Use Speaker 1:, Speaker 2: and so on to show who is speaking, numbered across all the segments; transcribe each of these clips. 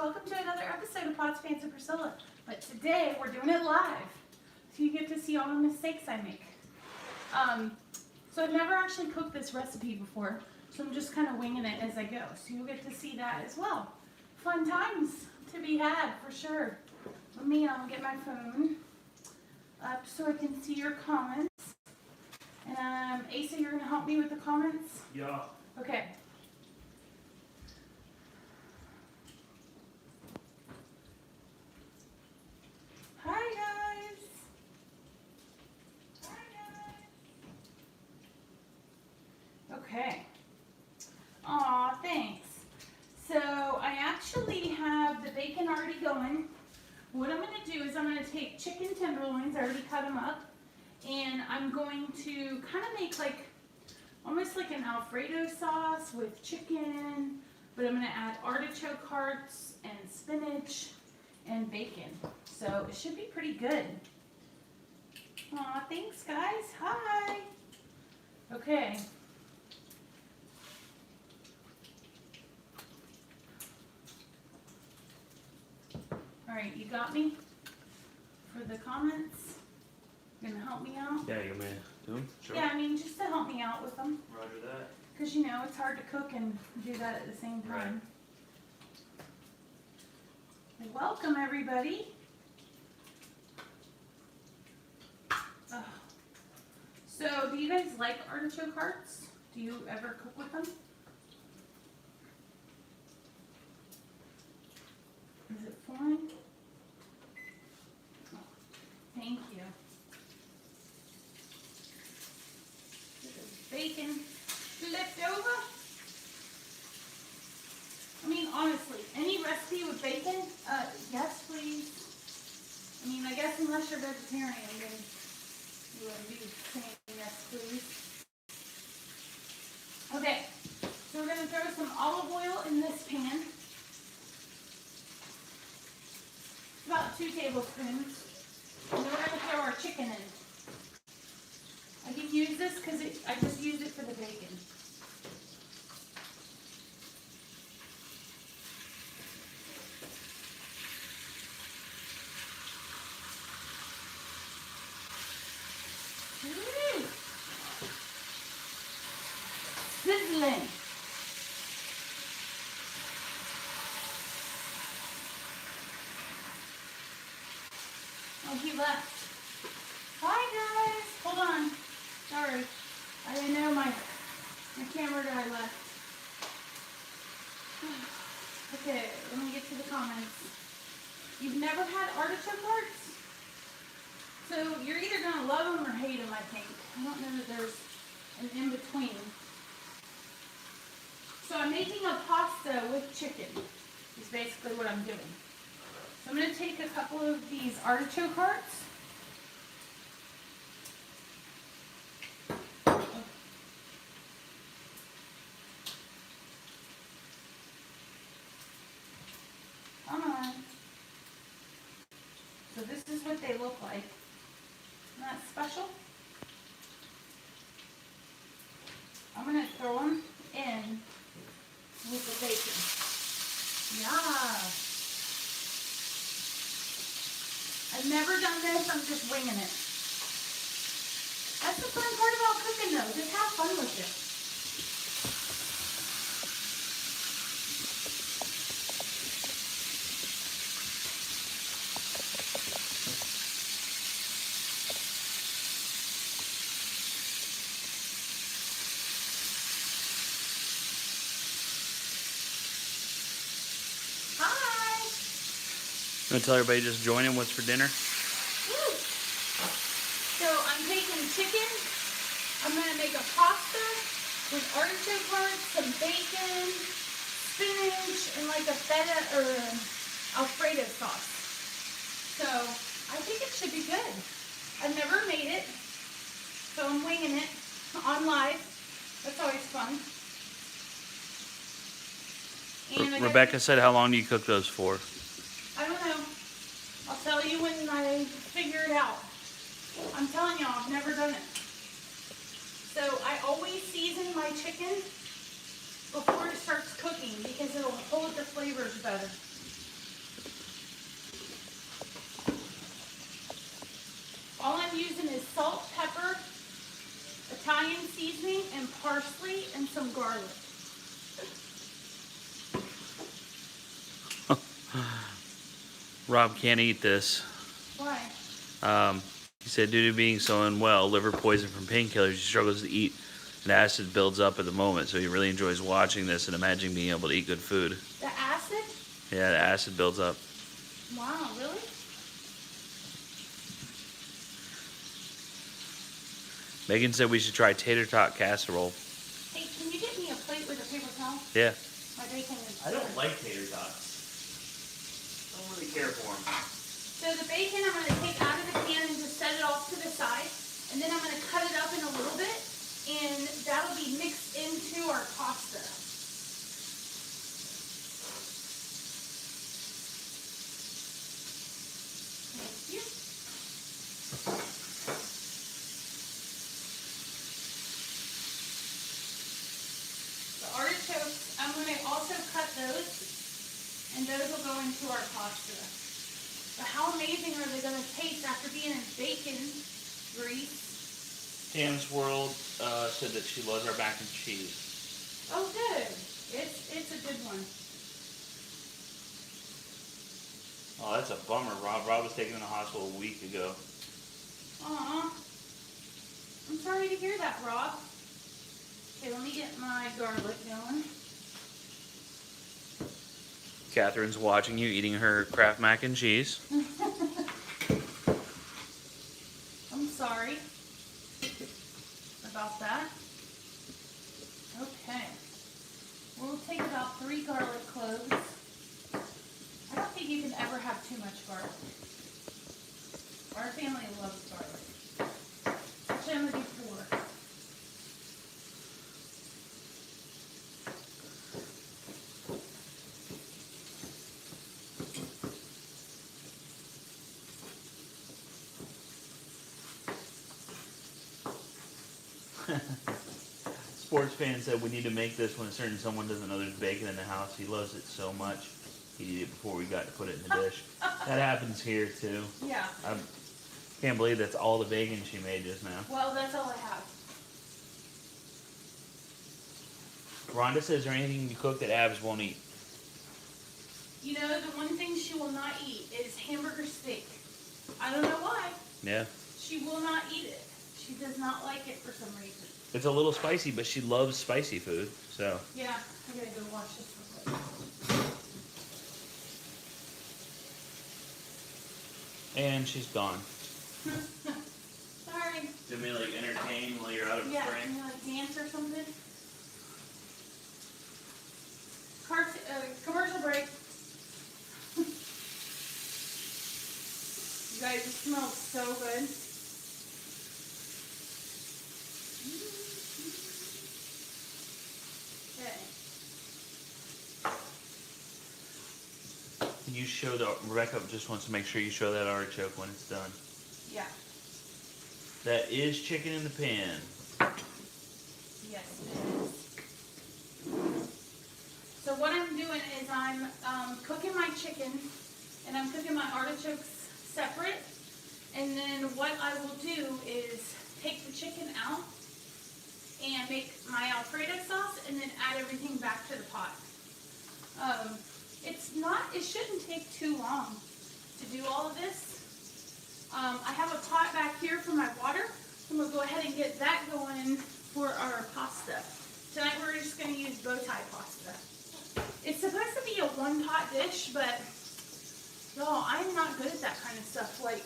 Speaker 1: welcome to another episode of Pots, Pans, and Priscilla. But today we're doing it live, so you get to see all the mistakes I make. So I've never actually cooked this recipe before, so I'm just kind of winging it as I go. So you'll get to see that as well. Fun times to be had for sure. Let me get my phone up so I can see your comments. And Asa, you're gonna help me with the comments?
Speaker 2: Yeah.
Speaker 1: Okay. Hi guys. Hi guys. Okay. Aw, thanks. So I actually have the bacon already going. What I'm going to do is I'm going to take chicken tenderloins, I already cut them up, and I'm going to kind of make like almost like an Alfredo sauce with chicken, but I'm going to add artichoke hearts and spinach and bacon. So it should be pretty good. Aw, thanks guys. Hi. Okay. All right, you got me for the comments? You're gonna help me out?
Speaker 2: Yeah, you want me to do them? Sure.
Speaker 1: Yeah, I mean, just to help me out with them.
Speaker 2: Roger that.
Speaker 1: Because, you know, it's hard to cook and do that at the same time. Right. Welcome, everybody. Oh. So, do you guys like artichoke hearts? Do you ever cook with them? Is it foreign? Oh, thank you. Bacon flipped over. I mean, honestly, any recipe with bacon, yes, please. I mean, I guess unless you're vegetarian, then you wouldn't be saying yes, please. Okay, so we're going to throw some olive oil in this pan. About 2 tablespoons. And then we're going to throw our chicken in. I can use this because I just used it for the bacon. Woo! Sizzling. Oh, he left. Hi guys. Hold on. Sorry, I didn't know my camera guy left. Okay, let me get to the comments. You've never had artichoke hearts? So you're either going to love them or hate them, I think. I don't know that there's an in-between. So I'm making a pasta with chicken, is basically what I'm doing. So I'm going to take a couple of these artichoke hearts. So this is what they look like. Isn't that special? I'm going to throw them in with the bacon. Yeah. I've never done this, I'm just winging it. That's the fun part about cooking though, just have fun with it.
Speaker 2: You want to tell everybody just join in what's for dinner?
Speaker 1: Woo. So I'm taking chicken. I'm going to make a pasta with artichoke hearts, some bacon, spinach, and like a feta or Alfredo sauce. So I think it should be good. I've never made it, so I'm winging it on live. That's always fun. And
Speaker 2: Rebecca said, how long do you cook those for?
Speaker 1: I don't know. I'll tell you when I figure it out. I'm telling y'all, I've never done it. So I always season my chicken before it starts cooking because it'll hold the flavors better. Italian seasoning and parsley and some garlic.
Speaker 2: Rob can't eat this.
Speaker 1: Why?
Speaker 2: He said due to being so unwell, liver poison from painkillers, he struggles to eat and acid builds up at the moment. So he really enjoys watching this and imagining being able to eat good food.
Speaker 1: The acid?
Speaker 2: Yeah, the acid builds up.
Speaker 1: Wow, really?
Speaker 2: Megan said we should try tater tot casserole.
Speaker 1: Hey, can you get me a plate with a paper towel?
Speaker 2: Yeah.
Speaker 1: My bacon is...
Speaker 2: I don't like tater tots. I don't really care for them.
Speaker 1: So the bacon I'm going to take out of the pan and just set it off to the side. And then I'm going to cut it up in a little bit. And that'll be mixed into our pasta. Thank you. The artichokes, I'm going to also cut those, and those will go into our pasta. But how amazing are they going to taste after being in bacon grease?
Speaker 2: Tam's World said that she loves our mac and cheese.
Speaker 1: Oh, good. It's a good one.
Speaker 2: Oh, that's a bummer, Rob. Rob was taken to the hospital a week ago.
Speaker 1: Aw. I'm sorry to hear that, Rob. Okay, let me get my garlic going.
Speaker 2: Catherine's watching you eating her Kraft mac and cheese.
Speaker 1: I'm sorry about that. Okay. We'll take about 3 garlic cloves. I don't think you can ever have too much garlic. Our family loves garlic. Actually, I'm going to do 4.
Speaker 2: Sports fan said we need to make this when a certain someone doesn't know there's bacon in the house. He loves it so much. He'd eat it before we got to put it in the dish. That happens here too.
Speaker 1: Yeah.
Speaker 2: I can't believe that's all the bacon she made just now.
Speaker 1: Well, that's all I have.
Speaker 2: Rhonda says, is there anything you cook that Abs won't eat?
Speaker 1: You know, the one thing she will not eat is hamburger steak. I don't know why.
Speaker 2: Yeah.
Speaker 1: She will not eat it. She does not like it for some reason.
Speaker 2: It's a little spicy, but she loves spicy food, so.
Speaker 1: Yeah, I gotta go wash this real quick.
Speaker 2: And she's gone.
Speaker 1: Sorry.
Speaker 2: Do me like entertain while you're out of
Speaker 1: Yeah,
Speaker 2: frame?
Speaker 1: can you like dance or something? Commercial break. You guys, it smells so good. Okay.
Speaker 2: Can you show the, Rebecca just wants to make sure you show that artichoke when it's done.
Speaker 1: Yeah.
Speaker 2: That is chicken in the pan.
Speaker 1: Yes, it is. So what I'm doing is I'm cooking my chicken and I'm cooking my artichokes separate. And then what I will do is take the chicken out and make my Alfredo sauce and then add everything back to the pot. It shouldn't take too long to do all of this. I have a pot back here for my water. So I'm going to go ahead and get that going for our pasta. Tonight we're just going to use bow tie pasta. It's supposed to be a one-pot dish, but y'all, I'm not good at that kind of stuff. Like,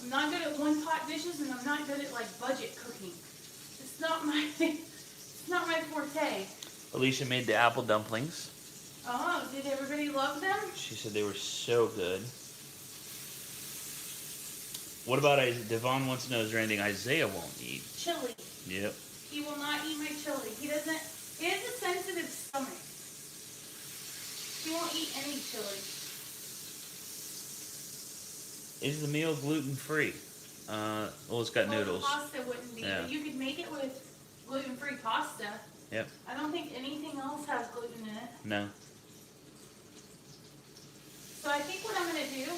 Speaker 1: I'm not good at one-pot dishes, and I'm not good at like budget cooking. It's not my forte.
Speaker 2: Alicia made the apple dumplings.
Speaker 1: Oh, did everybody love them?
Speaker 2: She said they were so good. What about Devon wants to know, is there anything Isaiah won't eat?
Speaker 1: Chili.
Speaker 2: Yep.
Speaker 1: He will not eat my chili. He has a sensitive stomach. He won't eat any chili.
Speaker 2: Is the meal gluten-free? Well, it's got noodles.
Speaker 1: The pasta wouldn't be,
Speaker 2: Yeah.
Speaker 1: but you could make it with gluten-free pasta.
Speaker 2: Yep.
Speaker 1: I don't think anything else has gluten in it.
Speaker 2: No.
Speaker 1: So I think what I'm going to do,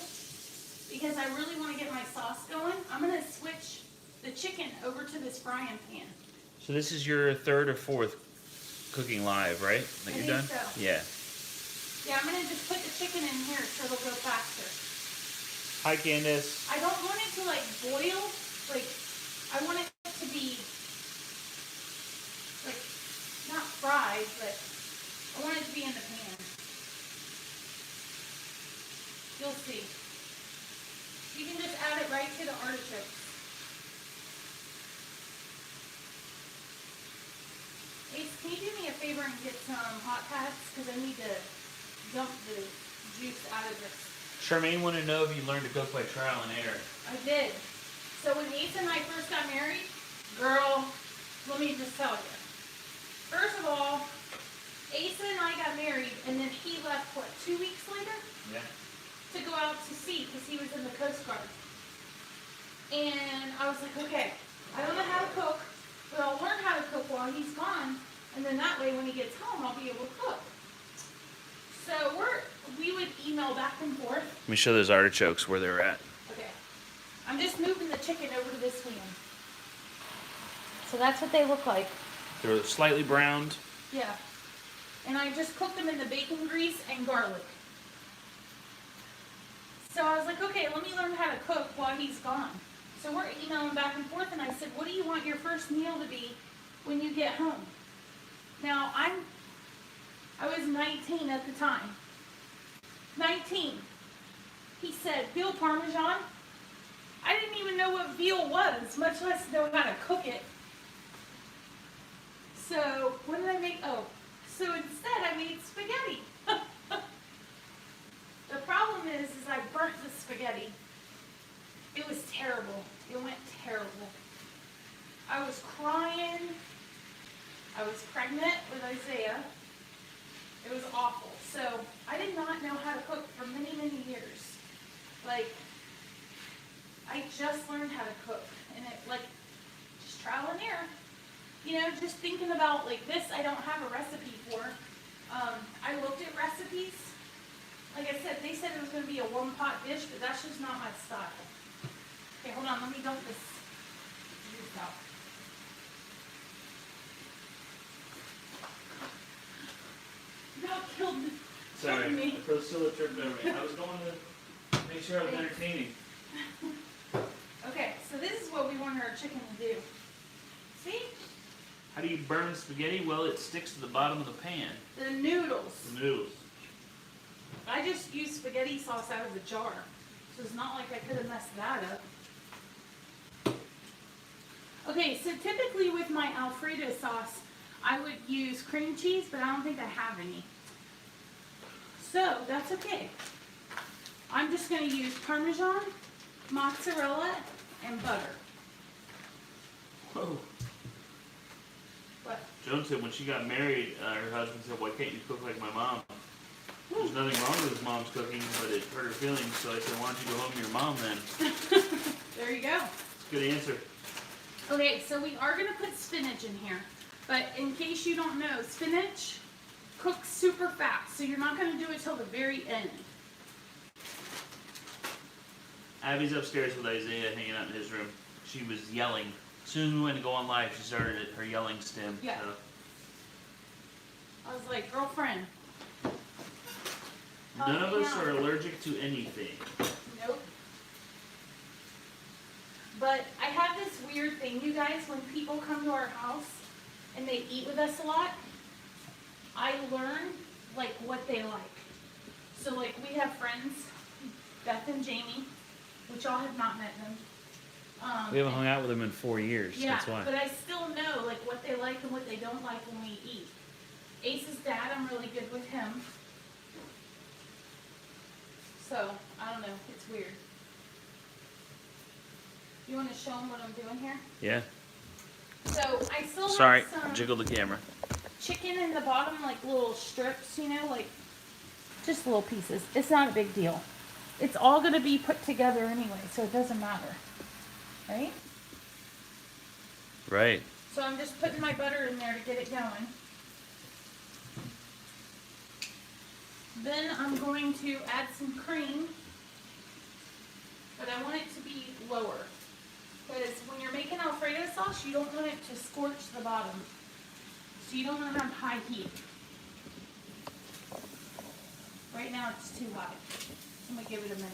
Speaker 1: because I really want to get my sauce going, I'm going to switch the chicken over to this frying pan.
Speaker 2: So this is your third or fourth cooking live, right? That
Speaker 1: I
Speaker 2: you're
Speaker 1: think
Speaker 2: done?
Speaker 1: so.
Speaker 2: Yeah.
Speaker 1: Yeah, I'm gonna just put the chicken in here so it'll go faster.
Speaker 2: Hi, Candace.
Speaker 1: I don't want it to like boil, like, I want it to be, like, not fried, but I want it to be in the pan. You'll see. You can just add it right to the artichokes. Ace, can you do me a favor and get some hot pads? Because I need to dump the juice out of this.
Speaker 2: Charmaine wanted to know if you learned to cook by trial and error.
Speaker 1: I did. So when Ace and I first got married, girl, let me just tell you. First of all, Asa and I got married, and then he left, what, 2 weeks later?
Speaker 2: Yeah.
Speaker 1: To go out to sea, because he was in the Coast Guard. And I was like, okay, I don't know how to cook, but I'll learn how to cook while he's gone, and then that way when he gets home, I'll be able to cook. So we would email back and forth.
Speaker 2: Let me show those artichokes where they're at.
Speaker 1: Okay. I'm just moving the chicken over to this pan. So that's what they look like.
Speaker 2: They're slightly browned.
Speaker 1: Yeah. And I just cooked them in the bacon grease and garlic. So I was like, okay, let me learn how to cook while he's gone. So we're emailing back and forth, and I said, what do you want your first meal to be when you get home? Now, I was 19 at the time. 19. He said, veal parmesan. I didn't even know what veal was, much less know how to cook it. So, what did I make? Oh, so instead I made spaghetti. The problem is I burnt the spaghetti. It was terrible. It went terrible. I was crying. I was pregnant with Isaiah. It was awful. So I did not know how to cook for many, many years. Like, I just learned how to cook. And it, like, just trial and error. You know, just thinking about, like, this I don't have a recipe for. I looked at recipes. Like I said, they said it was going to be a one-pot dish, but that's just not my style. Okay, hold on. Let me dump this juice out. That killed me.
Speaker 2: Sorry,
Speaker 1: Killed me.
Speaker 2: Priscilla tripped over me. I was going to make sure I was entertaining.
Speaker 1: Okay, so this is what we want our chicken to do. See?
Speaker 2: How do you burn spaghetti? Well, it sticks to the bottom of the pan.
Speaker 1: The noodles.
Speaker 2: The noodles.
Speaker 1: I just used spaghetti sauce out of the jar. So it's not like I could have messed that up. Okay, so typically with my Alfredo sauce, I would use cream cheese, but I don't think I have any. So that's okay. I'm just going to use Parmesan, mozzarella, and butter.
Speaker 2: Whoa.
Speaker 1: What?
Speaker 2: Joan said when she got married, her husband said, why can't you cook like my mom? There's nothing wrong with his mom's cooking, but it hurt her feelings, so I said, why don't you go home to your mom then?
Speaker 1: There you go.
Speaker 2: It's a good answer.
Speaker 1: Okay, so we are going to put spinach in here. But in case you don't know, spinach cooks super fast, so you're not going to do it till the very end.
Speaker 2: Abby's upstairs with Isaiah hanging out in his room. She was yelling. As soon as we went to go on live, she started her yelling stem.
Speaker 1: Yeah.
Speaker 2: So.
Speaker 1: I was like, girlfriend.
Speaker 2: None of us
Speaker 1: Yeah.
Speaker 2: are allergic to anything.
Speaker 1: Nope. But I have this weird thing, you guys, when people come to our house and they eat with us a lot, I learn, like, what they like. So, like, we have friends, Beth and Jamie, which y'all have not met them.
Speaker 2: We haven't hung out with them in 4 years,
Speaker 1: Yeah,
Speaker 2: that's why.
Speaker 1: but I still know, like, what they like and what they don't like when we eat. Ace's dad, I'm really good with him. So, I don't know, it's weird. You want to show them what I'm doing here?
Speaker 2: Yeah.
Speaker 1: So, I still
Speaker 2: Sorry,
Speaker 1: have some
Speaker 2: jiggle the camera.
Speaker 1: chicken in the bottom, like little strips, you know, like just little pieces. It's not a big deal. It's all going to be put together anyway, so it doesn't matter. Right?
Speaker 2: Right.
Speaker 1: So I'm just putting my butter in there to get it going. Then I'm going to add some cream, but I want it to be lower. Because when you're making Alfredo sauce, you don't want it to scorch the bottom. So you don't want to have high heat. Right now it's too high. I'm going to give it a minute.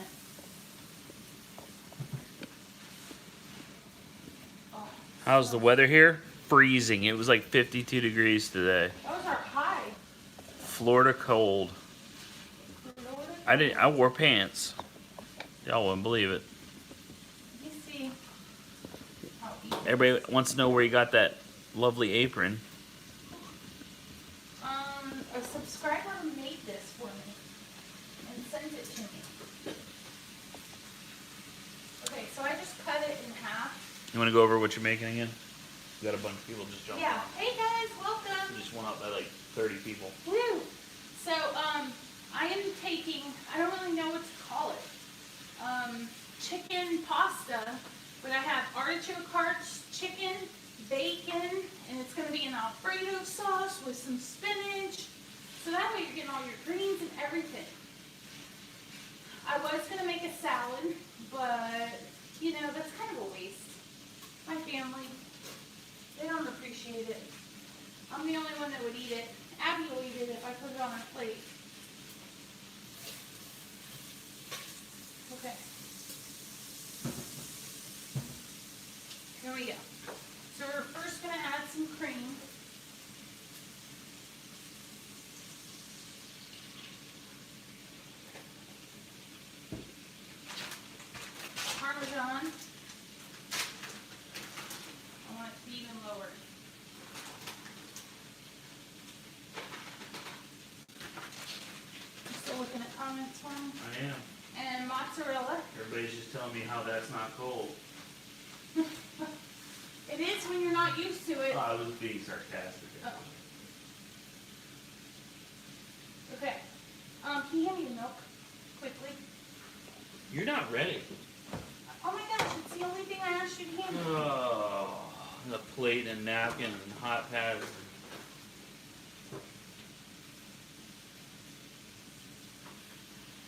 Speaker 1: Oh,
Speaker 2: How's the weather here? Freezing. It was like 52 degrees today.
Speaker 1: that was our high.
Speaker 2: Florida cold. I wore pants. Y'all wouldn't believe it.
Speaker 1: You see how easy.
Speaker 2: Everybody wants to know where you got that lovely apron.
Speaker 1: A subscriber made this for me and sent it to me. Okay, so I just cut it in half.
Speaker 2: You want to go over what you're making again? We got a bunch of people just jumping
Speaker 1: Yeah.
Speaker 2: on.
Speaker 1: Hey guys, welcome.
Speaker 2: We just went up by like 30 people.
Speaker 1: Woo! So, I am taking, I don't really know what to call it, chicken pasta, but I have artichoke hearts, chicken, bacon, and it's going to be an Alfredo sauce with some spinach. So that way you're getting all your greens and everything. I was going to make a salad, but, you know, that's kind of a waste. My family, they don't appreciate it. I'm the only one that would eat it. Abby will eat it if I put it on her plate. Okay. Here we go. So we're first going to add some cream. Parmesan. I want it to be even lower. You still looking at comments for me?
Speaker 2: I am.
Speaker 1: And mozzarella.
Speaker 2: Everybody's just telling me how that's not cold.
Speaker 1: It is when you're not used to it.
Speaker 2: Oh, I was being sarcastic.
Speaker 1: Oh. Okay. Can you hand me the milk quickly?
Speaker 2: You're not ready.
Speaker 1: Oh my gosh, it's the only thing I asked you to hand me.
Speaker 2: Oh, the plate and napkin and hot pads.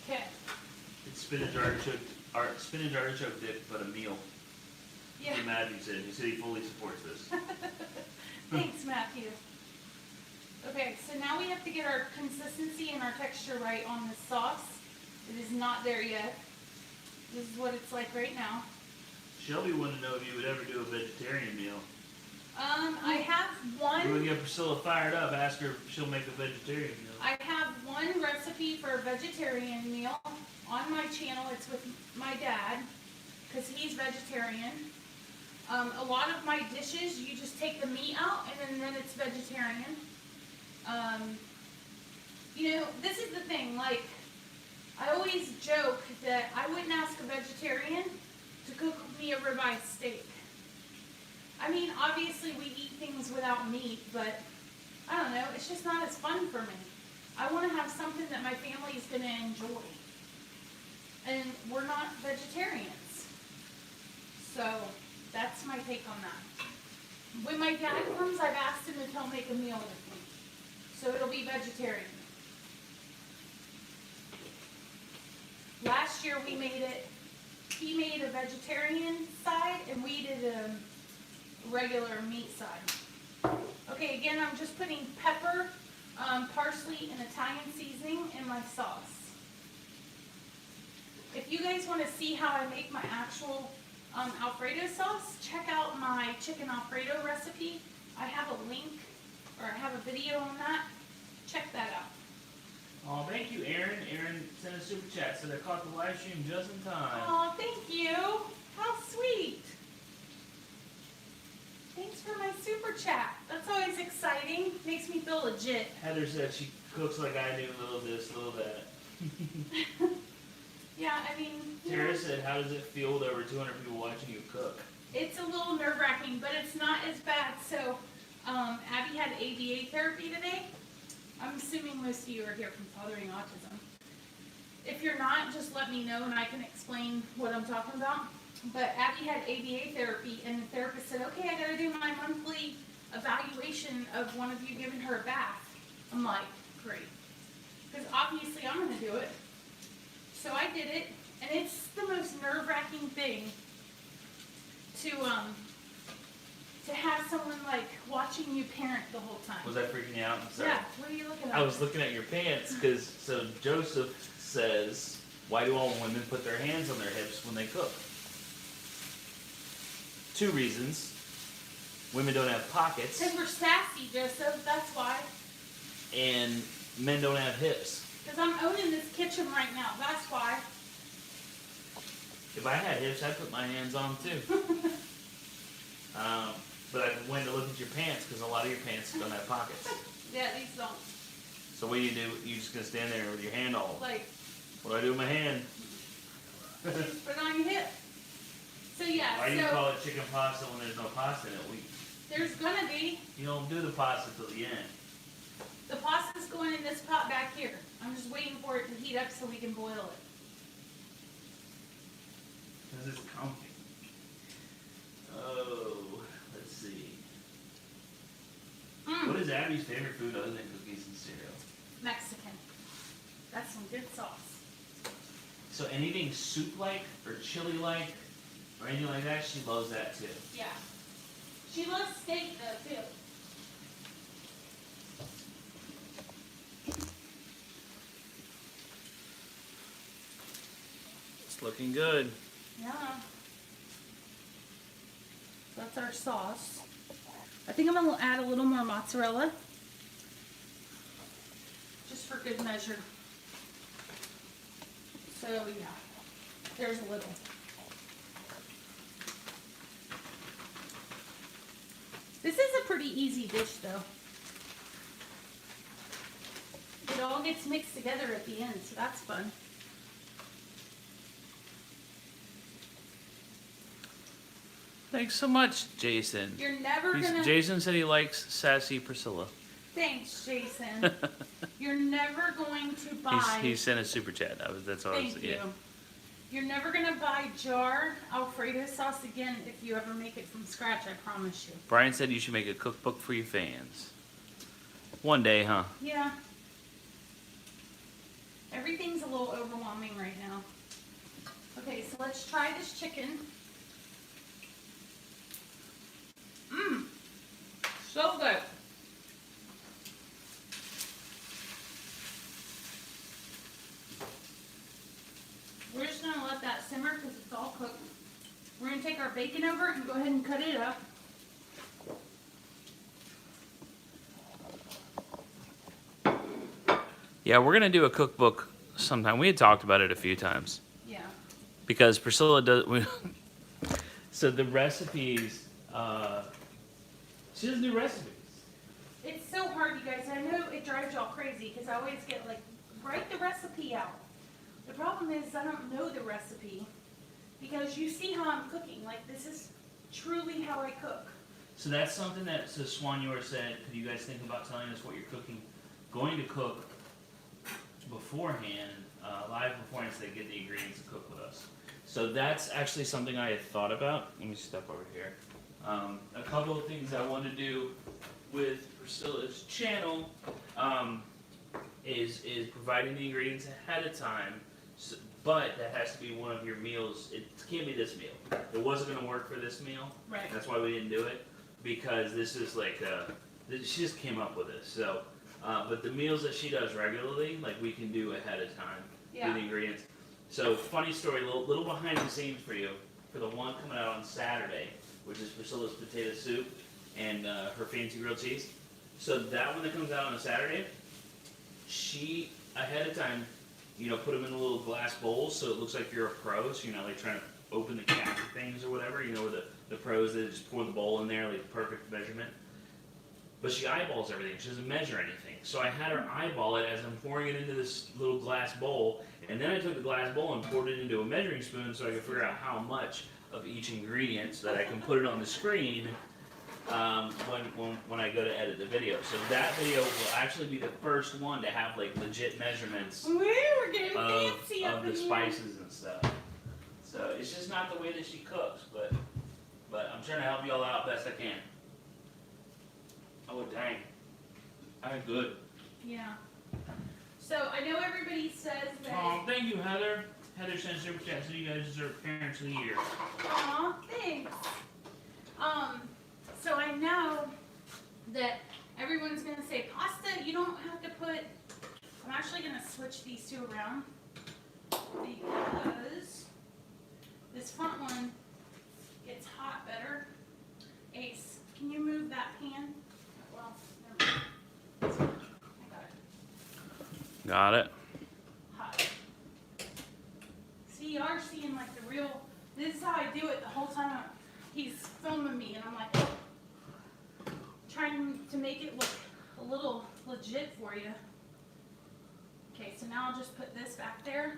Speaker 1: Okay.
Speaker 2: It's spinach artichoke dip, but a meal.
Speaker 1: Yeah.
Speaker 2: Matthew said. He said he fully supports this.
Speaker 1: Thanks, Matthew. Okay, so now we have to get our consistency and our texture right on this sauce. It is not there yet. This is what it's like right now.
Speaker 2: Shelby wanted to know if you would ever do a vegetarian meal.
Speaker 1: I have
Speaker 2: You want to
Speaker 1: one.
Speaker 2: get Priscilla fired up, ask her if she'll make a vegetarian meal.
Speaker 1: I have one recipe for a vegetarian meal on my channel. It's with my dad, because he's vegetarian. A lot of my dishes, you just take the meat out and then it's vegetarian. You know, this is the thing, like, I always joke that I wouldn't ask a vegetarian to cook me a ribeye steak. I mean, obviously we eat things without meat, but I don't know, it's just not as fun for me. I want to have something that my family is going to enjoy. And we're not vegetarians. So, that's my take on that. When my dad comes, I've asked him if he'll make a meal with me. So it'll be vegetarian. Last year we made it, he made a vegetarian side and we did a regular meat side. Okay, again, I'm just putting pepper, parsley, and Italian seasoning in my sauce. If you guys want to see how I make my actual Alfredo sauce, check out my chicken Alfredo recipe. I have a link, or I have a video on that. Check that out.
Speaker 2: Oh, thank you, Aaron. Aaron sent a super chat, said I caught the live stream just in time.
Speaker 1: Oh, thank you. How sweet. Thanks for my super chat. That's always exciting. Makes me feel legit.
Speaker 2: Heather said she cooks like I do, a little this, a little that.
Speaker 1: Yeah, I mean, you know,
Speaker 2: Tara said, how does it feel with over 200 people watching you cook?
Speaker 1: it's a little nerve-wracking, but it's not as bad. So, Abby had ABA therapy today. I'm assuming most of you are here from Fathering Autism. If you're not, just let me know and I can explain what I'm talking about. But Abby had ABA therapy, and the therapist said, okay, I gotta do my monthly evaluation of one of you giving her a bath. I'm like, great. Because obviously I'm gonna do it. So I did it, and it's the most nerve-wracking thing to have someone like watching you parent the whole time.
Speaker 2: Was I freaking you out? I'm sorry.
Speaker 1: Yeah. What are you looking at?
Speaker 2: I was looking at your pants because so Joseph says, "Why do all women put their hands on their hips when they cook?" 2 reasons. Women don't have pockets,
Speaker 1: Because we're sassy, Joseph. That's why.
Speaker 2: and men don't have hips.
Speaker 1: Because I'm owning this kitchen right now. That's why.
Speaker 2: If I had hips, I'd put my hands on too. But I went to look at your pants because a lot of your pants don't have pockets.
Speaker 1: Yeah, these don't.
Speaker 2: So what do? You just gonna stand there with your hand all?
Speaker 1: Like,
Speaker 2: What do I do with my hand?
Speaker 1: put it on your hip. So yeah,
Speaker 2: Why do you call it chicken pasta when there's no pasta in it?
Speaker 1: there's gonna be.
Speaker 2: You don't do the pasta till the end.
Speaker 1: The pasta's going in this pot back here. I'm just waiting for it to heat up so we can boil it.
Speaker 2: Because it's comfy. Oh, let's see. What is Abby's favorite food other than cookies and cereal?
Speaker 1: Mexican. That's some good sauce.
Speaker 2: So anything soup-like or chili-like or anything like that, she loves that too.
Speaker 1: Yeah. She loves steak though too.
Speaker 2: It's looking good.
Speaker 1: Yeah. That's our sauce. I think I'm gonna add a little more mozzarella. Just for good measure. So yeah, there's a little. This is a pretty easy dish though. It all gets mixed together at the end, so that's fun.
Speaker 2: Thanks so much, Jason.
Speaker 1: You're never gonna...
Speaker 2: Jason said he likes sassy Priscilla.
Speaker 1: Thanks, Jason. You're never going to buy...
Speaker 2: He sent a super chat. That's all I was
Speaker 1: Thank you.
Speaker 2: yeah.
Speaker 1: You're never going to buy jar Alfredo sauce again if you ever make it from scratch, I promise you.
Speaker 2: Brian said you should make a cookbook for your fans. One day, huh?
Speaker 1: Yeah. Everything's a little overwhelming right now. Okay, so let's try this chicken. Mmm. So good. We're just going to let that simmer because it's all cooked. We're going to take our bacon over and go ahead and cut it up.
Speaker 2: Yeah, we're going to do a cookbook sometime. We had talked about it a few times.
Speaker 1: Yeah.
Speaker 2: Because Priscilla does... so the recipes... she doesn't do recipes.
Speaker 1: It's so hard, you guys. I know it drives y'all crazy because I always get like, write the recipe out. The problem is I don't know the recipe because you see how I'm cooking. Like, this is truly how I cook.
Speaker 2: So that's something that so Swan Yor said, could you guys think about telling us what you're cooking, going to cook beforehand, live beforehand so they get the ingredients to cook with us. So that's actually something I had thought about. Let me step over here. A couple of things I want to do with Priscilla's channel is providing the ingredients ahead of time, so, but that has to be one of your meals. It can't be this meal. It wasn't going to work for this meal.
Speaker 1: Right.
Speaker 2: That's why we didn't do it, because this is like, she just came up with this. So, but the meals that she does regularly, like we can do ahead of time with the ingredients. So funny story, little behind the scenes for you, for the one coming out on Saturday, which is Priscilla's potato soup and her fancy grilled cheese. So that one that comes out on a Saturday, she, ahead of time, put them in a little glass bowl so it looks like you're a pro, so you're not like trying to open the cap of things or whatever, where the pros, they just pour the bowl in there, like perfect measurement. But she eyeballs everything, she doesn't measure anything. So I had her eyeball it as I'm pouring it into this little glass bowl, and then I took the glass bowl and poured it into a measuring spoon so I could figure out how much of each ingredient so that I can put it on the screen when I go to edit the video. So that video will actually be the first one to have like legit measurements
Speaker 1: We're getting fancy
Speaker 2: of the spices and stuff. So it's just not the way that she cooks, but I'm trying to help you all out best I can. Oh dang, I'm good.
Speaker 1: Yeah. So I know everybody says that.
Speaker 2: Oh, thank you, Heather. Heather sent super chat, so you guys deserve Parents of the Year.
Speaker 1: Aw, thanks. So I know that everyone's gonna say, pasta, you don't have to put, I'm actually gonna switch these two around because this front one gets hot better. Ace, can you move that pan? Well, never mind. I got it.
Speaker 2: Got it.
Speaker 1: Hot. See, you are seeing like the real, this is how I do it the whole time he's filming me, and I'm like, trying to make it look a little legit for you. Okay, so now I'll just put this back there.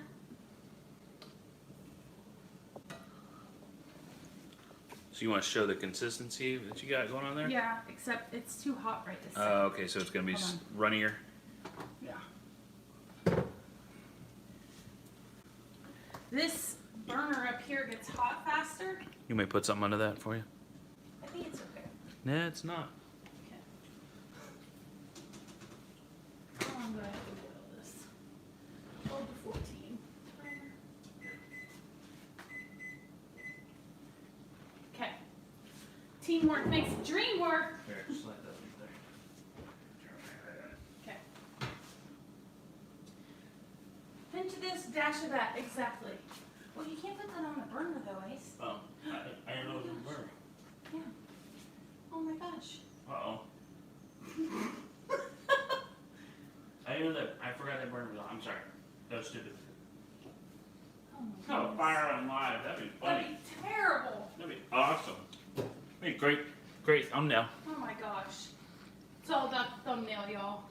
Speaker 2: So you want to show the consistency that you got going on there?
Speaker 1: Yeah, except it's too hot right this
Speaker 2: Oh,
Speaker 1: second.
Speaker 2: okay, so it's going to be
Speaker 1: Hold
Speaker 2: runnier.
Speaker 1: Yeah. This burner up here gets hot faster.
Speaker 2: You may put something under that for you.
Speaker 1: I think it's okay.
Speaker 2: Nah, it's not.
Speaker 1: Okay. How long do I have to boil this? 12 to 14. Okay. Teamwork makes the dream work.
Speaker 2: Here, slide that one there.
Speaker 1: Okay. Pinch of this, dash of that, exactly. Well, you can't put that on the burner though, Ace.
Speaker 2: Oh, I didn't know it was a burner.
Speaker 1: Yeah. Oh my gosh.
Speaker 2: Uh-oh. I didn't know that. I forgot that burner was on. I'm sorry. That was stupid.
Speaker 1: Oh my
Speaker 2: Oh,
Speaker 1: goodness.
Speaker 2: fire on live. That'd be
Speaker 1: That'd
Speaker 2: funny.
Speaker 1: be terrible.
Speaker 2: That'd be awesome. Hey, great thumbnail.
Speaker 1: Oh my gosh. It's all about the thumbnail, y'all.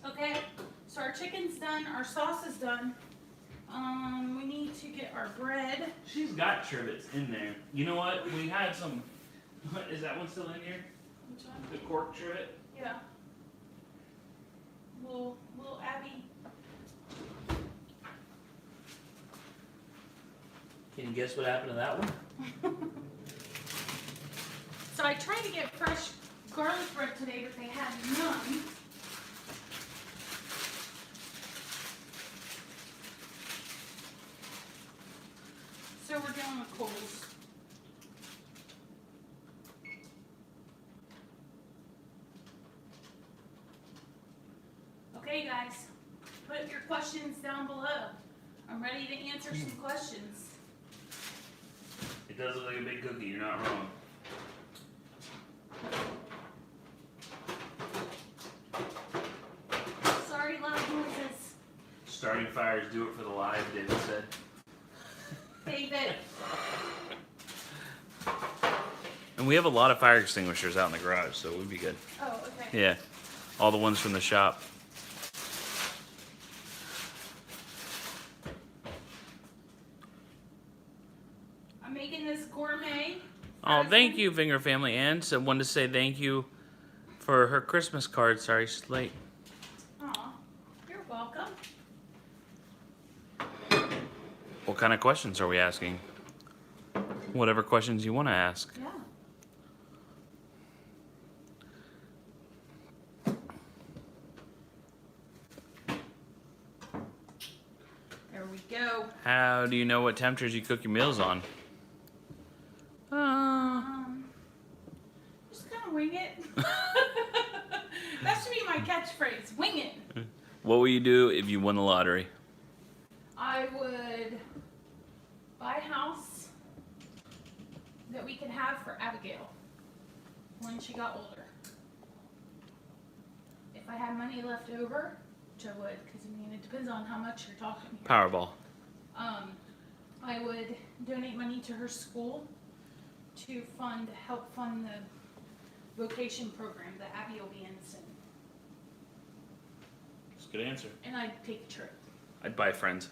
Speaker 1: Okay, so our chicken's done, our sauce is done. We need to get our bread.
Speaker 2: She's got trivets in there. You know what? We had some. Is that one still in here?
Speaker 1: Which one?
Speaker 2: The cork trivet?
Speaker 1: Yeah. Little Abby.
Speaker 2: Can you guess what happened to that one?
Speaker 1: So I tried to get fresh garlic bread today, but they had none. So we're dealing with coals. Okay, guys, put your questions down below. I'm ready to answer some questions.
Speaker 2: It does look like a big cookie. You're not wrong.
Speaker 1: Sorry, loud noises.
Speaker 2: Starting fires, do it for the live, David said.
Speaker 1: David.
Speaker 2: And we have a lot of fire extinguishers out in the garage, so we'd be good.
Speaker 1: Oh, okay.
Speaker 2: Yeah, all the ones from the shop.
Speaker 1: I'm making this gourmet.
Speaker 2: Oh, thank
Speaker 1: frozen.
Speaker 2: you, Finger Family. And so wanted to say thank you for her Christmas card. Sorry, she's late.
Speaker 1: Aw, you're welcome.
Speaker 2: What kind of questions are we asking? Whatever questions you want to ask.
Speaker 1: Yeah. There we go.
Speaker 2: How do you know what temperatures you cook your meals on?
Speaker 1: Just kind of wing it. That should be my catchphrase. Wing it.
Speaker 2: What will you do if you won the lottery?
Speaker 1: I would buy a house that we could have for Abigail when she got older. If I had money left over, which I would, because I mean it depends on how much you're talking here.
Speaker 2: Powerball.
Speaker 1: I would donate money to her school to help fund the vocation program that Abby will be in soon.
Speaker 2: That's a good answer.
Speaker 1: And I'd take a trip.
Speaker 2: I'd buy friends.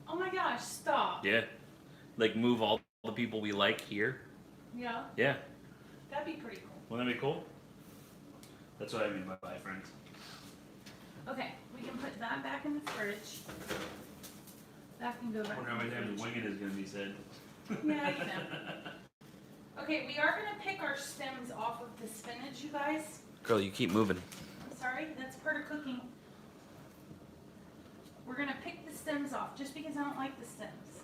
Speaker 1: Oh my gosh, stop.
Speaker 2: Yeah. Like move all the people we like here.
Speaker 1: Yeah,
Speaker 2: Yeah.
Speaker 1: that'd be pretty cool.
Speaker 2: Wouldn't that be cool? That's what I mean by buy friends.
Speaker 1: Okay, we can put that back in the fridge. That can go
Speaker 2: I
Speaker 1: back
Speaker 2: wonder how
Speaker 1: in
Speaker 2: many
Speaker 1: the
Speaker 2: times
Speaker 1: fridge.
Speaker 2: wing it is going to be said.
Speaker 1: Yeah, you know. Okay, we are gonna pick our stems off of the spinach, you guys.
Speaker 2: Girl, you keep moving.
Speaker 1: I'm sorry, that's part of cooking. We're gonna pick the stems off, just because I don't like the stems.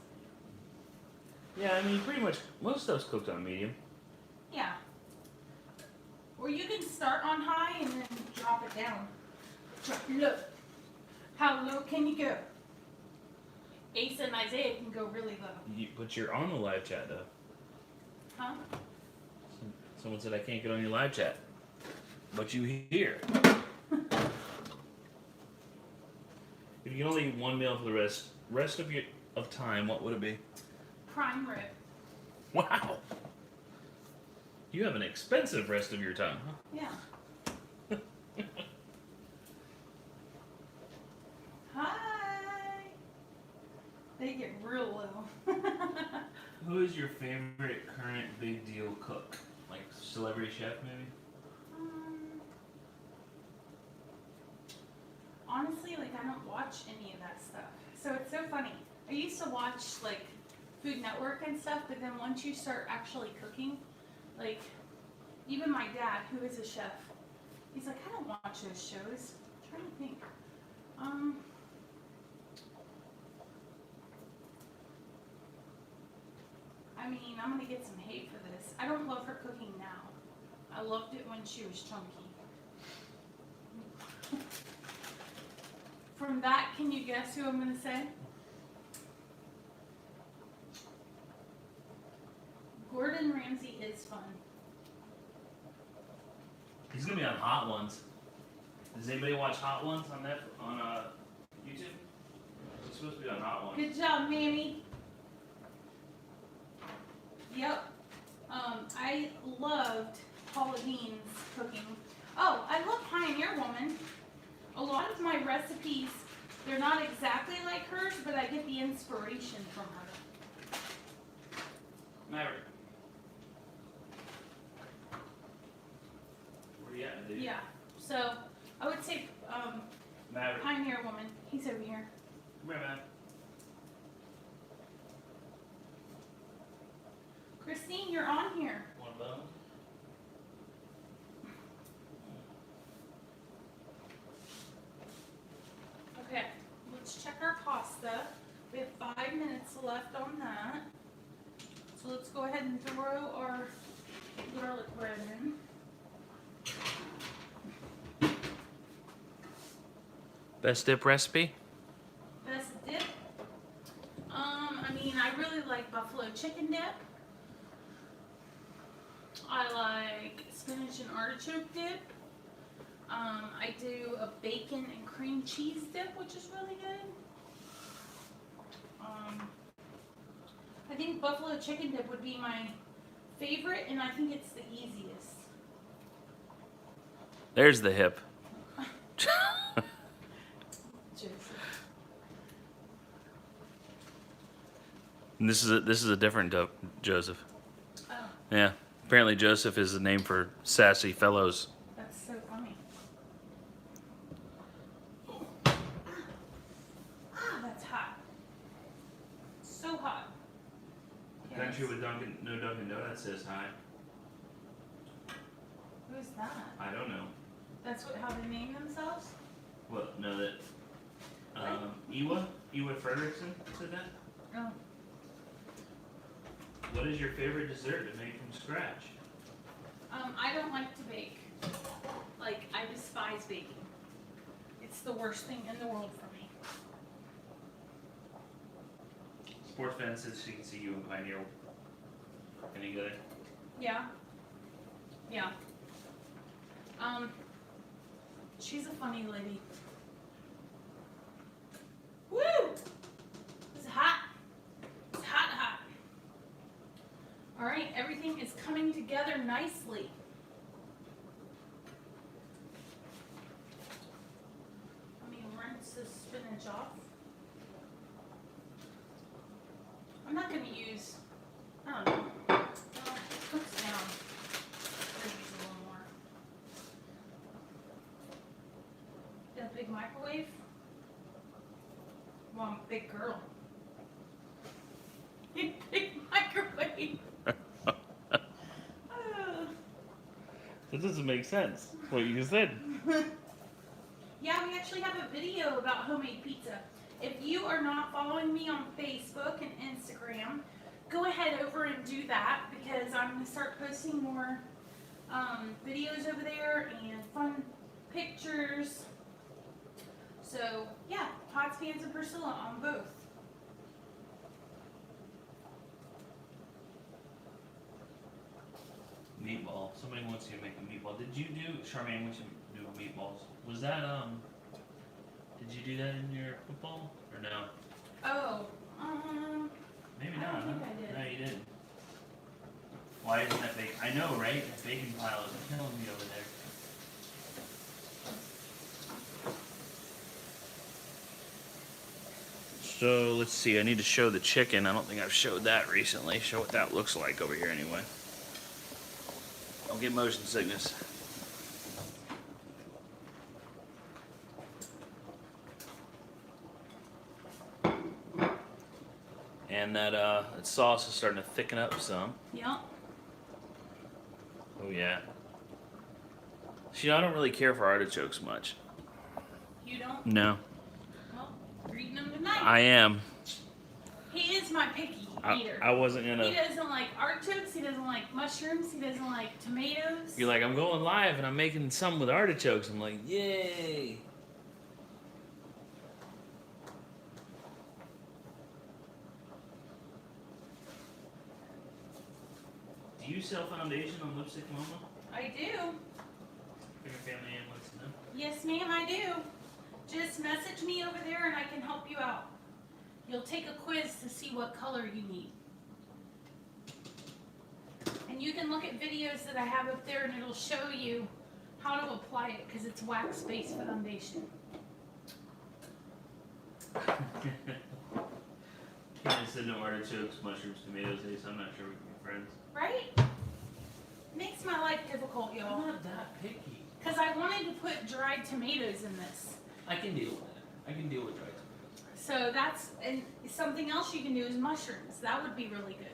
Speaker 2: Yeah, I mean, pretty much most stuff's cooked on medium.
Speaker 1: Yeah. Or you can start on high and then drop it down. Drop low. How low can you go? Ace and Isaiah can go really low.
Speaker 2: But you're on the live chat, though.
Speaker 1: Huh?
Speaker 2: Someone said I can't get on your live chat. But you here. If you can only eat one meal for the rest of your time, what would it be?
Speaker 1: Prime rib.
Speaker 2: Wow. You have an expensive rest of your time, huh?
Speaker 1: Yeah. Hi. They get real low.
Speaker 2: Who is your favorite current big deal cook? Like celebrity chef, maybe?
Speaker 1: Honestly, like I don't watch any of that stuff. So it's so funny. I used to watch like Food Network and stuff, but then once you start actually cooking, like even my dad, who is a chef, he's like, I don't watch those shows. I'm trying to think. I mean, I'm gonna get some hate for this. I don't love her cooking now. I loved it when she was chunky. From that, can you guess who I'm gonna say? Gordon Ramsay is fun.
Speaker 2: He's gonna be on Hot Ones. Does anybody watch Hot Ones on YouTube? He's supposed to be on Hot Ones.
Speaker 1: Good job, Mammy. Yep. I loved Paula Dean's cooking. Oh, I love Pioneer Woman. A lot of my recipes, they're not exactly like hers, but I get the inspiration from her.
Speaker 2: Maverick. Where you at, dude?
Speaker 1: Yeah. So I would say
Speaker 2: Maverick.
Speaker 1: Pioneer Woman. He's over here.
Speaker 2: Come here, man.
Speaker 1: Christine, you're on here.
Speaker 2: One bone.
Speaker 1: Okay, let's check our pasta. We have 5 minutes left on that. So let's go ahead and throw our garlic bread in.
Speaker 2: Best dip recipe?
Speaker 1: Best dip? I mean, I really like buffalo chicken dip. I like spinach and artichoke dip. I do a bacon and cream cheese dip, which is really good. I think buffalo chicken dip would be my favorite, and I think it's the easiest.
Speaker 2: There's the hip. And this is a different Joseph.
Speaker 1: Oh,
Speaker 2: Yeah. Apparently Joseph is the name for sassy fellows.
Speaker 1: that's so funny. That's hot. So hot. Okay,
Speaker 2: Country with no Dunkin' Donuts says hi.
Speaker 1: who's that?
Speaker 2: I don't know.
Speaker 1: That's how they name themselves?
Speaker 2: Well, no, that. Ewa Frederickson said that.
Speaker 1: Oh.
Speaker 2: What is your favorite dessert to make from scratch?
Speaker 1: I don't like to bake. Like, I despise baking. It's the worst thing in the world for me.
Speaker 2: Sports fan says she can see you in Pioneer. Any good?
Speaker 1: Yeah. Yeah. She's a funny lady. Woo! It's hot. It's hot, hot. All right, everything is coming together nicely. Let me rinse this spinach off. I'm not going to use, I don't know. Well, it cooks down. I'm going to use a little more. That big microwave? Well, I'm a big girl. Big microwave.
Speaker 2: That doesn't make sense. What you said.
Speaker 1: Yeah, we actually have a video about homemade pizza. If you are not following me on Facebook and Instagram, go ahead over and do that because I'm going to start posting more videos over there and fun pictures. So yeah, Pots, Pans, and Priscilla on both.
Speaker 2: Meatball. Somebody wants you to make a meatball. Did you do, Charmaine wants you to do meatballs. Was that, did you do that in your football or no?
Speaker 1: Oh,
Speaker 2: Maybe
Speaker 1: I
Speaker 2: not,
Speaker 1: don't think
Speaker 2: huh?
Speaker 1: I did.
Speaker 2: No, you didn't. Why isn't that bacon? I know, right? That bacon pile is killing me over there. So let's see, I need to show the chicken. I don't think I've showed that recently. Show what that looks like over here anyway. Don't get motion sickness. And that sauce is starting to thicken up some.
Speaker 1: Yep.
Speaker 2: Oh yeah. See, I don't really care for artichokes much.
Speaker 1: You don't?
Speaker 2: No.
Speaker 1: Well, you're eating them tonight.
Speaker 2: I am.
Speaker 1: He is my picky eater.
Speaker 2: I wasn't gonna.
Speaker 1: He doesn't like artichokes, he doesn't like mushrooms, he doesn't like tomatoes.
Speaker 2: You're like, I'm going live and I'm making some with artichokes. I'm like, yay. Do you sell foundation on Lipstick Mama?
Speaker 1: I do.
Speaker 2: For your family and wants to know?
Speaker 1: Yes, ma'am, I do. Just message me over there and I can help you out. You'll take a quiz to see what color you need. And you can look at videos that I have up there and it'll show you how to apply it because it's wax-based foundation.
Speaker 2: Candace said no artichokes, mushrooms, tomatoes, so I'm not sure we can be friends.
Speaker 1: Right? Makes my life difficult, y'all.
Speaker 2: I'm not that picky.
Speaker 1: Because I wanted to put dried tomatoes in this.
Speaker 2: I can deal with that. I can deal with dried tomatoes.
Speaker 1: So that's, and something else you can do is mushrooms. That would be really good.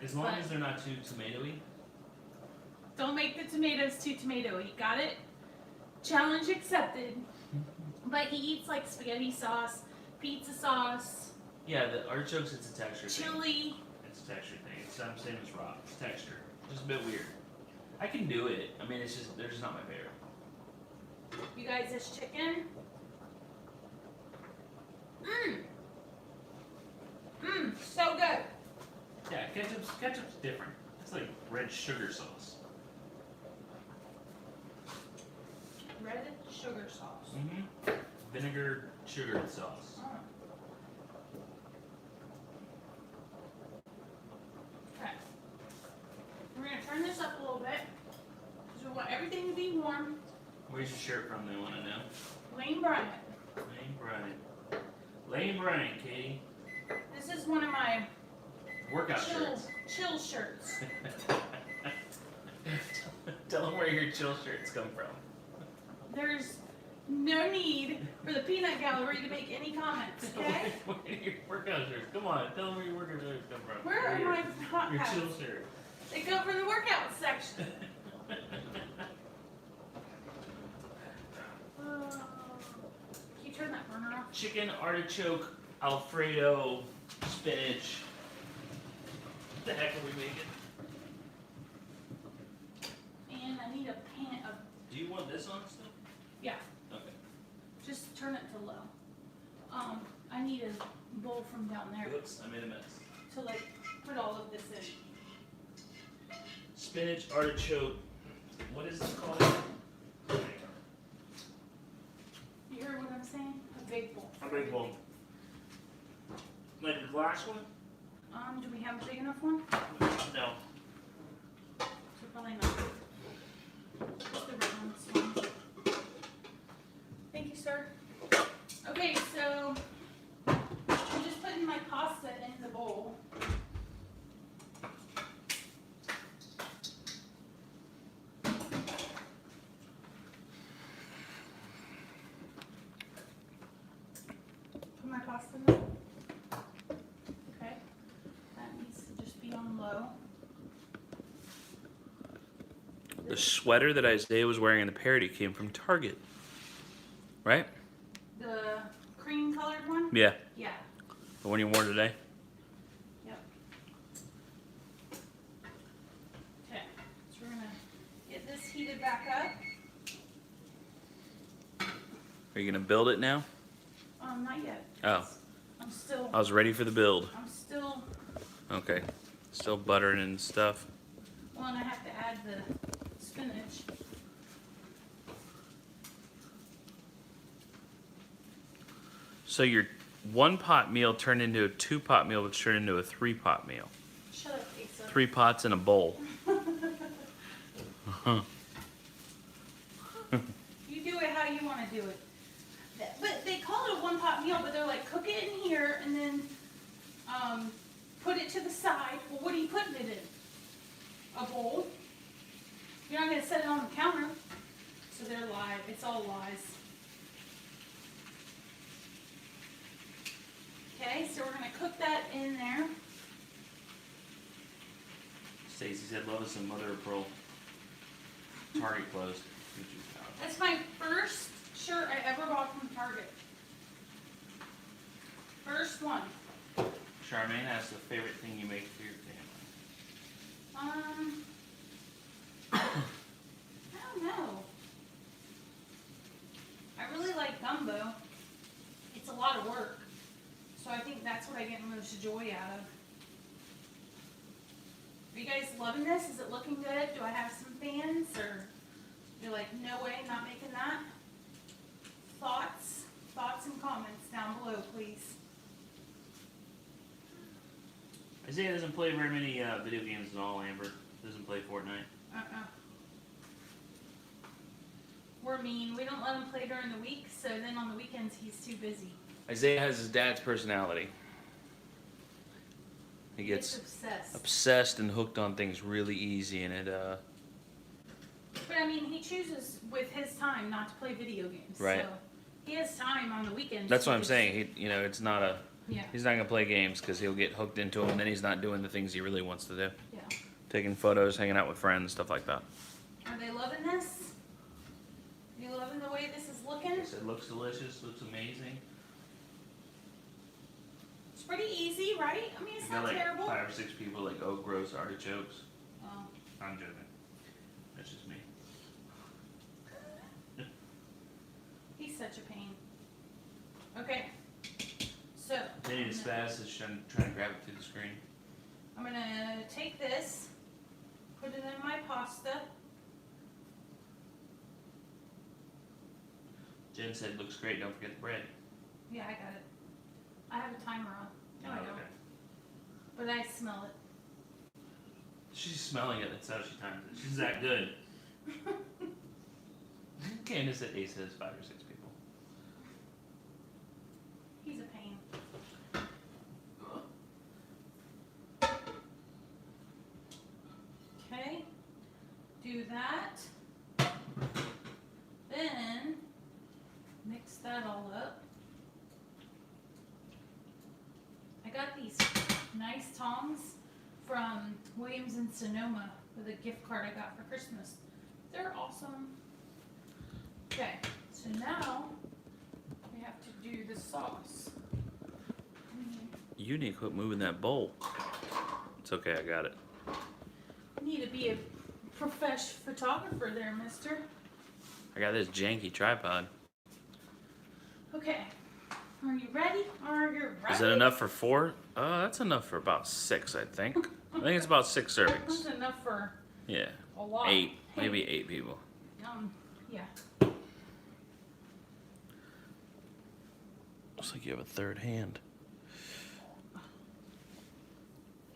Speaker 2: As long
Speaker 1: But-
Speaker 2: as they're not too tomatoey.
Speaker 1: Don't make the tomatoes too tomatoey. Got it? Challenge accepted. But he eats like spaghetti sauce, pizza sauce,
Speaker 2: Yeah, the artichokes, it's a texture thing.
Speaker 1: chili.
Speaker 2: It's a texture thing. It's I'm saying it's raw. It's texture. Just a bit weird. I can do it. I mean, it's just they're just not my favorite.
Speaker 1: You guys, this chicken. So good.
Speaker 2: Yeah, ketchup's different. It's like red sugar sauce.
Speaker 1: Red sugar sauce.
Speaker 2: Mm-hmm. Vinegar sugared sauce.
Speaker 1: Oh. Okay. We're gonna turn this up a little bit because we want everything to be warm.
Speaker 2: Where's your shirt from? They want to know.
Speaker 1: Lane Bryant.
Speaker 2: Lane Bryant. Lane Bryant, Katie.
Speaker 1: This is one of my
Speaker 2: Workout shirts.
Speaker 1: chill shirts.
Speaker 2: Tell them where your chill shirts come from.
Speaker 1: There's no need for the peanut gallery to make any comments, okay?
Speaker 2: Where are your workout shirts? Come on, tell them where your workout shirts come from.
Speaker 1: Where are my hot
Speaker 2: Your
Speaker 1: hats?
Speaker 2: chill shirt.
Speaker 1: They go for the workout section. Can you turn that burner off?
Speaker 2: Chicken, artichoke, Alfredo, spinach. What the heck are we making?
Speaker 1: And I need a pan of,
Speaker 2: Do you want this on still?
Speaker 1: yeah,
Speaker 2: Okay.
Speaker 1: just turn it to low. I need a bowl from down there
Speaker 2: Oops, I made a mess.
Speaker 1: to like put all of this in.
Speaker 2: Spinach, artichoke. What is this called?
Speaker 1: You heard what I'm saying? A big bowl.
Speaker 2: A big bowl. Like the glass one?
Speaker 1: Do we have a big enough one?
Speaker 2: No.
Speaker 1: So probably not. Just the round one. Thank you, sir. Okay, so I'm just putting my pasta in the bowl. Put my pasta in there. Okay. That needs to just be on low.
Speaker 2: The sweater that Isaiah was wearing in the parody came from Target. Right?
Speaker 1: The cream colored one?
Speaker 2: Yeah.
Speaker 1: Yeah.
Speaker 2: The one you wore today?
Speaker 1: Yep. lid back up.
Speaker 2: Are you gonna build it now?
Speaker 1: Not yet.
Speaker 2: Oh.
Speaker 1: I'm still.
Speaker 2: I was ready for the build.
Speaker 1: I'm still.
Speaker 2: Okay. Still buttering and stuff.
Speaker 1: Well, and I have to add the spinach.
Speaker 2: So your 1-pot meal turned into a 2-pot meal, which turned into a 3-pot meal.
Speaker 1: Shut up, Asa.
Speaker 2: 3 pots in a bowl.
Speaker 1: You do it how you want to do it. But they call it a 1-pot meal, but they're like, cook it in here and then put it to the side. Well, what are you putting it in? A bowl? You're not going to set it on the counter. So they're lies. It's all lies. Okay, so we're going to cook that in there.
Speaker 2: Stacy said, love us some mother of pearl. Target closed.
Speaker 1: That's my first shirt I ever bought from Target. First one.
Speaker 2: Charmaine asks the favorite thing you make for your family.
Speaker 1: I don't know. I really like gumbo. It's a lot of work. So I think that's what I get most joy out of. Are you guys loving this? Is it looking good? Do I have some fans? Or you're like, no way, not making that? Thoughts and comments down below, please.
Speaker 2: Isaiah doesn't play very many video games at all, Amber. Doesn't play Fortnite.
Speaker 1: We're mean. We don't let him play during the week, so then on the weekends he's too busy.
Speaker 2: Isaiah has his dad's personality. He gets
Speaker 1: obsessed
Speaker 2: and hooked on things really easy, and it
Speaker 1: But I mean, he chooses with his time not to play video games.
Speaker 2: Right.
Speaker 1: So he has time on the weekends.
Speaker 2: That's what I'm saying. It's not a.
Speaker 1: Yeah.
Speaker 2: He's not gonna play games because he'll get hooked into them, and then he's not doing the things he really wants to do.
Speaker 1: Yeah.
Speaker 2: Taking photos, hanging out with friends, stuff like that.
Speaker 1: Are they loving this? Are you loving the way this is looking?
Speaker 2: It looks delicious. Looks amazing.
Speaker 1: It's pretty easy, right? I mean, it's not terrible.
Speaker 2: 5 or 6 people like, oh, gross artichokes.
Speaker 1: Oh.
Speaker 2: I'm joking. That's just me.
Speaker 1: He's such a pain. Okay. So.
Speaker 2: Then it's fast as trying to grab it through the screen.
Speaker 1: I'm gonna take this, put it in my pasta.
Speaker 2: Jen said, looks great. Don't forget the bread.
Speaker 1: Yeah, I got it. I have a timer on. No, I don't.
Speaker 2: Okay.
Speaker 1: But I smell it.
Speaker 2: She's smelling it. That's how she times it. She's that good. Candace said Ace has 5 or 6 people.
Speaker 1: He's a pain. Okay. Do that. Then mix that all up. I got these nice tongs from Williams and Sonoma with a gift card I got for Christmas. They're awesome. Okay, so now we have to do the sauce.
Speaker 2: You need to quit moving that bowl. It's okay, I got it.
Speaker 1: You need to be a professional photographer there, mister.
Speaker 2: I got this janky tripod.
Speaker 1: Okay, are you ready? Are you ready?
Speaker 2: Is that enough for 4? That's enough for about 6, I think. I think it's about 6 servings.
Speaker 1: That's enough for
Speaker 2: Yeah.
Speaker 1: a lot.
Speaker 2: 8, maybe 8 people.
Speaker 1: Yeah.
Speaker 2: Looks like you have a third hand.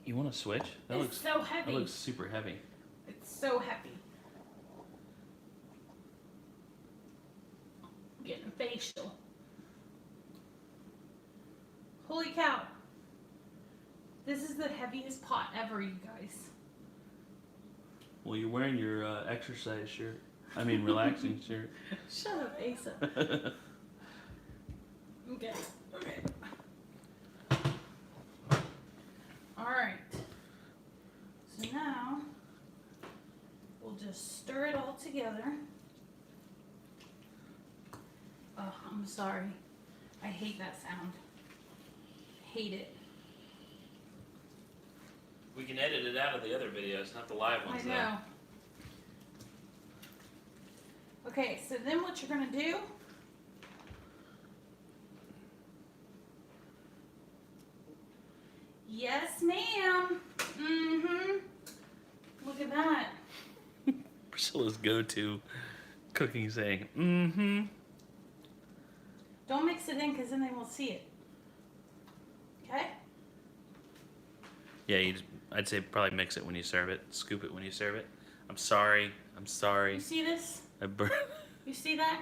Speaker 2: You want to switch? That
Speaker 1: It's so heavy.
Speaker 2: That looks super heavy.
Speaker 1: It's so heavy. Getting facial. Holy cow. This is the heaviest pot ever, you guys.
Speaker 2: Well, you're wearing your exercise shirt. I mean, relaxing shirt.
Speaker 1: Shut up, Asa. Okay. Alright. So now, we'll just stir it all together. Oh, I'm sorry. I hate that sound. Hate it.
Speaker 2: We can edit it out of the other videos, not the live ones,
Speaker 1: I know. Okay, so then what you're gonna do, yes ma'am, look at that.
Speaker 2: Priscilla's go-to cooking saying,
Speaker 1: Don't mix it in because then they won't see it. Okay?
Speaker 2: Yeah, I'd say probably mix it when you serve it. Scoop it when you serve it. I'm sorry.
Speaker 1: You see this?
Speaker 2: I burn.
Speaker 1: You see that?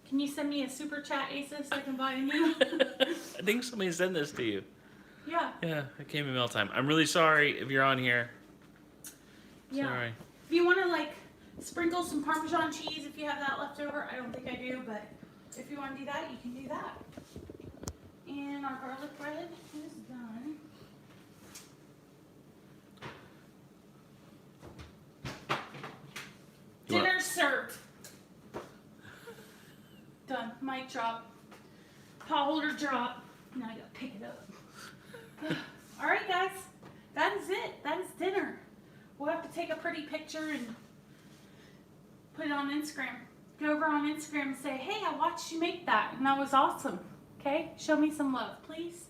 Speaker 1: Can you send me a super chat, Asa, so I can buy a meal?
Speaker 2: I think somebody sent this to you.
Speaker 1: Yeah.
Speaker 2: Yeah, it came in mail time. I'm really sorry if you're on here.
Speaker 1: Yeah.
Speaker 2: Sorry.
Speaker 1: If you want to like sprinkle some Parmesan cheese if you have that left over, I don't think I do, but if you want to do that, you can do that. And our garlic bread is done. Dinner served. Done. Mic drop. Pot holder drop. Now I gotta pick it up. Alright guys, that is it. That is dinner. We'll have to take a pretty picture and put it on Instagram. Go over on Instagram and say, hey, I watched you make that and that was awesome. Okay? Show me some love, please.